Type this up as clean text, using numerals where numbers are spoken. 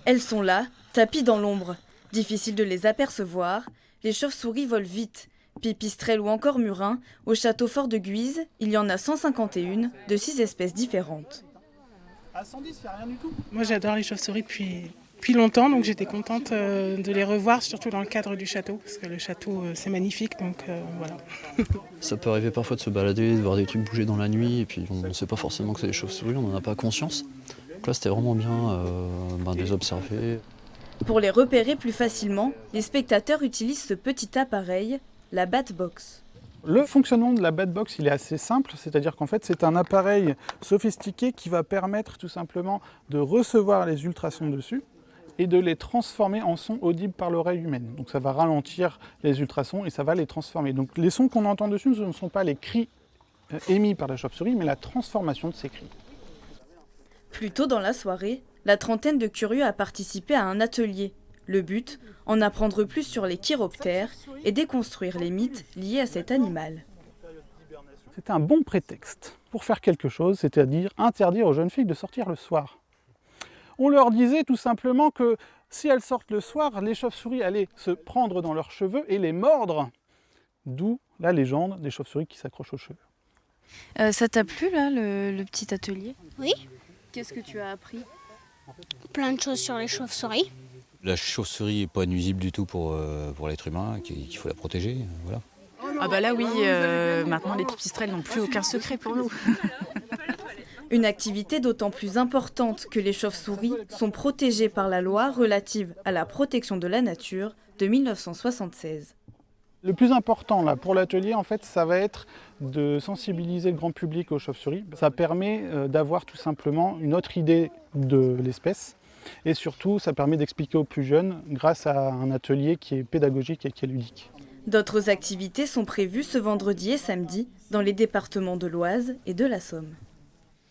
Elles sont là, tapies dans l'ombre. Difficile de les apercevoir, les chauves-souris volent vite. Pipistrelles ou encore murins, au château fort de Guise, il y en a 151 de 6 espèces différentes. À 110, il n'y a rien du tout. Moi j'adore les chauves-souris depuis longtemps, donc j'étais contente de les revoir, surtout dans le cadre du château, parce que le château c'est magnifique, donc voilà. Ça peut arriver parfois de se balader, de voir des trucs bouger dans la nuit, et puis on ne sait pas forcément que c'est des chauves-souris, on n'en a pas conscience. Donc là c'était vraiment bien de les observer. Pour les repérer plus facilement, les spectateurs utilisent ce petit appareil, la Batbox. Le fonctionnement de la Batbox, il est assez simple, c'est-à-dire qu'en fait, c'est un appareil sophistiqué qui va permettre tout simplement de recevoir les ultrasons dessus et de les transformer en sons audibles par l'oreille humaine. Donc ça va ralentir les ultrasons et ça va les transformer. Donc les sons qu'on entend dessus, ce ne sont pas les cris émis par la chauve-souris, mais la transformation de ces cris. Plus tôt dans la soirée, la trentaine de curieux a participé à un atelier. Le but, en apprendre plus sur les chiroptères et déconstruire les mythes liés à cet animal. C'était un bon prétexte pour faire quelque chose, c'est-à-dire interdire aux jeunes filles de sortir le soir. On leur disait tout simplement que si elles sortent le soir, les chauves-souris allaient se prendre dans leurs cheveux et les mordre. D'où la légende des chauves-souris qui s'accrochent aux cheveux. Ça t'a plu là, le petit atelier? Oui, Qu'est-ce que tu as appris? plein de choses sur les chauves-souris. La chauve-souris n'est pas nuisible du tout pour l'être humain, qu'il faut la protéger. Voilà. Ah bah là oui, maintenant les pipistrelles n'ont plus aucun secret pour nous. Une activité d'autant plus importante que les chauves-souris sont protégées par la loi relative à la protection de la nature de 1976. Le plus important là, pour l'atelier, en fait, ça va être de sensibiliser le grand public aux chauves-souris. Ça permet d'avoir tout simplement une autre idée de l'espèce. Et surtout, ça permet d'expliquer aux plus jeunes grâce à un atelier qui est pédagogique et qui est ludique. D'autres activités sont prévues ce vendredi et samedi dans les départements de l'Oise et de la Somme.